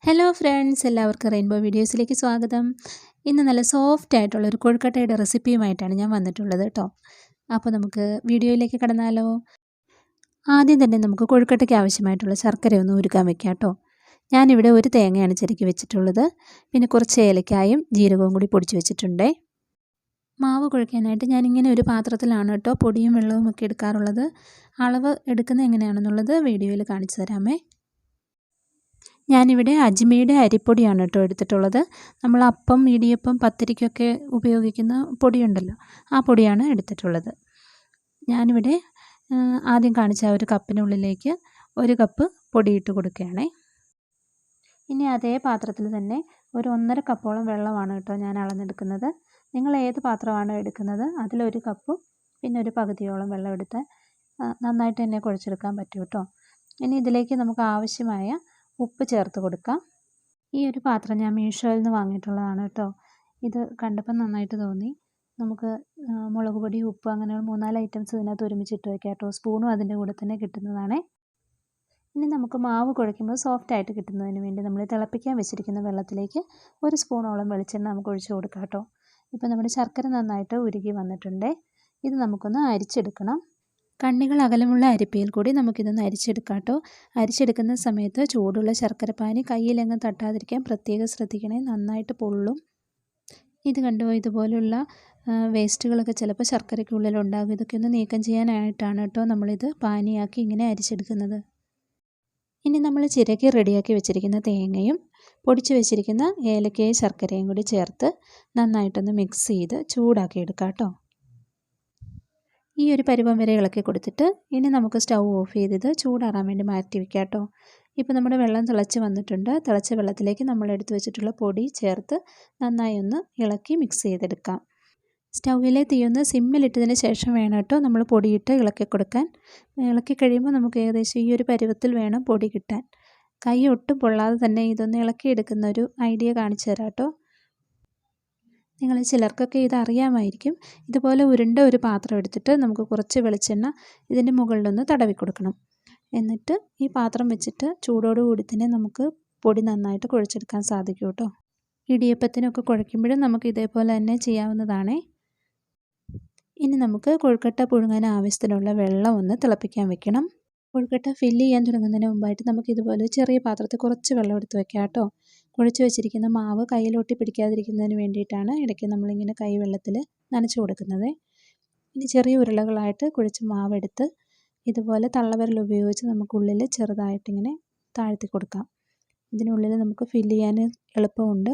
Hello friends, എല്ലാവർക്കും rainbow വീഡിയോസിലേക്ക് സ്വാഗതം. ഇന്ന് നല്ല സോഫ്റ്റ് ആയിട്ടുള്ള ഒരു കൊഴുക്കട്ടയുടെ റെസിപ്പിയുമായിട്ടാണ് ഞാൻ വന്നിട്ടുള്ളത് കേട്ടോ. അപ്പോൾ നമുക്ക് വീഡിയോയിലേക്ക് കടന്നാലോ. ആദ്യം തന്നെ നമുക്ക് കൊഴുക്കട്ടയ്ക്ക് ആവശ്യമായിട്ടുള്ള ശർക്കര ഒന്ന് ഉരുക്കാൻ വെക്കാം കേട്ടോ. ഞാനിവിടെ ഒരു തേങ്ങയാണ് ചിരക്കി വെച്ചിട്ടുള്ളത്. പിന്നെ കുറച്ച് ഏലക്കായും ജീരകവും കൂടി പൊടിച്ച് വെച്ചിട്ടുണ്ട്. മാവ് കുഴയ്ക്കാനായിട്ട് ഞാനിങ്ങനെ ഒരു പാത്രത്തിലാണ് കേട്ടോ പൊടിയും വെള്ളവും ഒക്കെ എടുക്കാറുള്ളത്. അളവ് എടുക്കുന്നത് എങ്ങനെയാണെന്നുള്ളത് വീഡിയോയിൽ കാണിച്ചു തരാമേ. ഞാനിവിടെ അജ്മയുടെ അരിപ്പൊടിയാണ് കേട്ടോ എടുത്തിട്ടുള്ളത്. നമ്മൾ അപ്പം, ഇടിയപ്പം, പത്തിരിക്കൊക്കെ ഉപയോഗിക്കുന്ന പൊടിയുണ്ടല്ലോ, ആ പൊടിയാണ് എടുത്തിട്ടുള്ളത്. ഞാനിവിടെ ആദ്യം കാണിച്ച ഒരു കപ്പിനുള്ളിലേക്ക് 1 കപ്പ് പൊടിയിട്ട് കൊടുക്കുകയാണേ. ഇനി അതേ പാത്രത്തിൽ തന്നെ ഒരു 1.5 കപ്പോളം വെള്ളമാണ് കേട്ടോ ഞാൻ അളന്നെടുക്കുന്നത്. നിങ്ങൾ ഏത് പാത്രമാണോ എടുക്കുന്നത് അതിലൊരു കപ്പും പിന്നെ ഒരു പകുതിയോളം വെള്ളം എടുത്ത് നന്നായിട്ട് തന്നെ കുഴച്ചെടുക്കാൻ പറ്റും കേട്ടോ. ഇനി ഇതിലേക്ക് നമുക്ക് ആവശ്യമായ ഉപ്പ് ചേർത്ത് കൊടുക്കാം. ഈ ഒരു പാത്രം ഞാൻ മീഷോയിൽ നിന്ന് വാങ്ങിയിട്ടുള്ളതാണ് കേട്ടോ. ഇത് കണ്ടപ്പോൾ നന്നായിട്ട് തോന്നി. നമുക്ക് മുളക് പൊടി, ഉപ്പ് അങ്ങനെ 3-4 ഐറ്റംസ് ഇതിനകത്ത് ഒരുമിച്ചിട്ട് വയ്ക്കാം കേട്ടോ. സ്പൂണും അതിൻ്റെ കൂടെ തന്നെ കിട്ടുന്നതാണ്. ഇനി നമുക്ക് മാവ് കുഴയ്ക്കുമ്പോൾ സോഫ്റ്റായിട്ട് കിട്ടുന്നതിന് വേണ്ടി നമ്മൾ തിളപ്പിക്കാൻ വെച്ചിരിക്കുന്ന വെള്ളത്തിലേക്ക് 1 സ്പൂണോളം വെളിച്ചെണ്ണ നമുക്ക് ഒഴിച്ച് കൊടുക്കാം കേട്ടോ. ഇപ്പോൾ നമ്മുടെ ശർക്കര നന്നായിട്ട് ഉരുകി വന്നിട്ടുണ്ട്. ഇത് നമുക്കൊന്ന് അരിച്ചെടുക്കണം. കണ്ണികൾ അകലമുള്ള അരിപ്പയിൽ കൂടി നമുക്കിതൊന്ന് അരിച്ചെടുക്കാം കേട്ടോ. അരിച്ചെടുക്കുന്ന സമയത്ത് ചൂടുള്ള ശർക്കരപ്പാനി കയ്യിലെങ്ങ് തട്ടാതിരിക്കാൻ പ്രത്യേകം ശ്രദ്ധിക്കണേ, നന്നായിട്ട് പൊള്ളും. ഇത് കണ്ടോ, ഇതുപോലുള്ള വേസ്റ്റുകളൊക്കെ ചിലപ്പോൾ ശർക്കരയ്ക്കുള്ളിലുണ്ടാകും. ഇതൊക്കെ ഒന്ന് നീക്കം ചെയ്യാനായിട്ടാണ് കേട്ടോ നമ്മളിത് പാനിയാക്കി ഇങ്ങനെ അരിച്ചെടുക്കുന്നത്. ഇനി നമ്മൾ ചിരകി റെഡിയാക്കി വെച്ചിരിക്കുന്ന തേങ്ങയും പൊടിച്ച് വെച്ചിരിക്കുന്ന ഏലക്കയും ശർക്കരയും കൂടി ചേർത്ത് നന്നായിട്ടൊന്ന് മിക്സ് ചെയ്ത് ചൂടാക്കി എടുക്കാം കേട്ടോ. ഈ ഒരു പരുവം വരെ ഇളക്കി കൊടുത്തിട്ട് ഇനി നമുക്ക് സ്റ്റൗ ഓഫ് ചെയ്തത് ചൂടാറാൻ വേണ്ടി മാറ്റി വയ്ക്കാം കേട്ടോ. ഇപ്പോൾ നമ്മുടെ വെള്ളം തിളച്ച് വന്നിട്ടുണ്ട്. തിളച്ച വെള്ളത്തിലേക്ക് നമ്മൾ എടുത്തു വെച്ചിട്ടുള്ള പൊടി ചേർത്ത് നന്നായി ഒന്ന് ഇളക്കി മിക്സ് ചെയ്തെടുക്കാം. സ്റ്റൗവിലെ തീയൊന്ന് സിമ്മിലിട്ടതിന് ശേഷം വേണം കേട്ടോ നമ്മൾ പൊടിയിട്ട് ഇളക്കി കൊടുക്കാൻ. ഇളക്കി കഴിയുമ്പോൾ നമുക്ക് ഏകദേശം ഈ ഒരു പരുവത്തിൽ വേണം പൊടി കിട്ടാൻ. കൈ ഒട്ടും പൊള്ളാതെ തന്നെ ഇതൊന്ന് ഇളക്കിയെടുക്കുന്ന ഒരു ഐഡിയ കാണിച്ചു തരാം കേട്ടോ. നിങ്ങൾ ചിലർക്കൊക്കെ ഇതറിയാമായിരിക്കും. ഇതുപോലെ ഉരുണ്ട ഒരു പാത്രം എടുത്തിട്ട് നമുക്ക് കുറച്ച് വെളിച്ചെണ്ണ ഇതിൻ്റെ മുകളിലൊന്ന് തടവി കൊടുക്കണം. എന്നിട്ട് ഈ പാത്രം വെച്ചിട്ട് ചൂടോടുകൂടി തന്നെ നമുക്ക് പൊടി നന്നായിട്ട് കുഴച്ചെടുക്കാൻ സാധിക്കും കേട്ടോ. ഇടിയപ്പത്തിനൊക്കെ കുഴയ്ക്കുമ്പോഴും നമുക്ക് ഇതേപോലെ തന്നെ ചെയ്യാവുന്നതാണേ. ഇനി നമുക്ക് കൊഴുക്കട്ട പുഴുങ്ങാൻ ആവശ്യത്തിനുള്ള വെള്ളം ഒന്ന് തിളപ്പിക്കാൻ വെക്കണം. കൊഴുക്കട്ട ഫില്ല് ചെയ്യാൻ തുടങ്ങുന്നതിന് മുമ്പായിട്ട് നമുക്ക് ഇതുപോലെ ചെറിയ പാത്രത്തിൽ കുറച്ച് വെള്ളം എടുത്ത് വെക്കാം കേട്ടോ. കുഴച്ച് വെച്ചിരിക്കുന്ന മാവ് കയ്യിലൊട്ടി പിടിക്കാതിരിക്കുന്നതിന് വേണ്ടിയിട്ടാണ് ഇടയ്ക്ക് നമ്മളിങ്ങനെ കൈ വെള്ളത്തിൽ നനച്ച് കൊടുക്കുന്നത്. ഇനി ചെറിയ ഉരുളകളായിട്ട് കുഴച്ച് മാവെടുത്ത് ഇതുപോലെ തള്ളവിരൽ ഉപയോഗിച്ച് നമുക്കുള്ളിൽ ചെറുതായിട്ടിങ്ങനെ താഴ്ത്തി കൊടുക്കാം. ഇതിനുള്ളിൽ നമുക്ക് ഫില്ല് ചെയ്യാൻ എളുപ്പമുണ്ട്.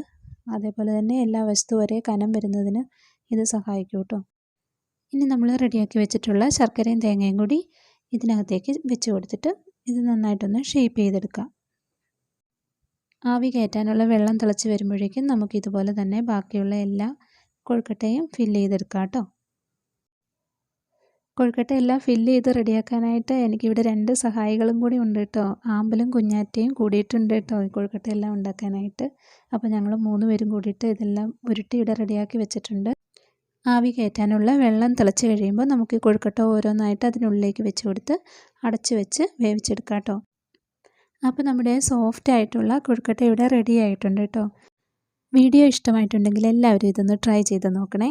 അതേപോലെ തന്നെ എല്ലാ വസ്തു ഒരേ കനം വരുന്നതിന് ഇത് സഹായിക്കും കേട്ടോ. ഇനി നമ്മൾ റെഡിയാക്കി വെച്ചിട്ടുള്ള ശർക്കരയും തേങ്ങയും കൂടി ഇതിനകത്തേക്ക് വെച്ച് കൊടുത്തിട്ട് ഇത് നന്നായിട്ടൊന്ന് ഷേപ്പ് ചെയ്തെടുക്കാം. ആവി കയറ്റാനുള്ള വെള്ളം തിളച്ച് വരുമ്പോഴേക്കും നമുക്കിതുപോലെ തന്നെ ബാക്കിയുള്ള എല്ലാ കൊഴുക്കട്ടയും ഫില്ല് ചെയ്തെടുക്കാം കേട്ടോ. കൊഴുക്കട്ട എല്ലാം ഫില്ല് ചെയ്ത് റെഡിയാക്കാനായിട്ട് എനിക്കിവിടെ 2 സഹായികളും കൂടി ഉണ്ട് കേട്ടോ. ആമ്പലും കുഞ്ഞാറ്റയും കൂടിയിട്ടുണ്ട് കേട്ടോ ഈ കൊഴുക്കട്ട എല്ലാം ഉണ്ടാക്കാനായിട്ട്. അപ്പോൾ ഞങ്ങൾ 3 പേരും കൂടിയിട്ട് ഇതെല്ലാം ഉരുട്ടി ഇവിടെ റെഡിയാക്കി വെച്ചിട്ടുണ്ട്. ആവി കയറ്റാനുള്ള വെള്ളം തിളച്ച് കഴിയുമ്പോൾ നമുക്ക് ഈ കൊഴുക്കട്ട ഓരോന്നായിട്ട് അതിനുള്ളിലേക്ക് വെച്ച് കൊടുത്ത് അടച്ച് വെച്ച് വേവിച്ചെടുക്കാം കേട്ടോ. അപ്പോൾ നമ്മുടെ സോഫ്റ്റ് ആയിട്ടുള്ള കൊഴുക്കട്ട ഇവിടെ റെഡി ആയിട്ടുണ്ട് കേട്ടോ. വീഡിയോ ഇഷ്ടമായിട്ടുണ്ടെങ്കിൽ എല്ലാവരും ഇതൊന്ന് ട്രൈ ചെയ്ത് നോക്കണേ.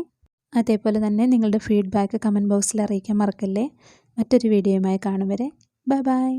അതേപോലെ തന്നെ നിങ്ങളുടെ ഫീഡ്ബാക്ക് കമൻറ്റ് ബോക്സിൽ അറിയിക്കാൻ മറക്കല്ലേ. മറ്റൊരു വീഡിയോയുമായി കാണും വരെ ബൈ ബൈ.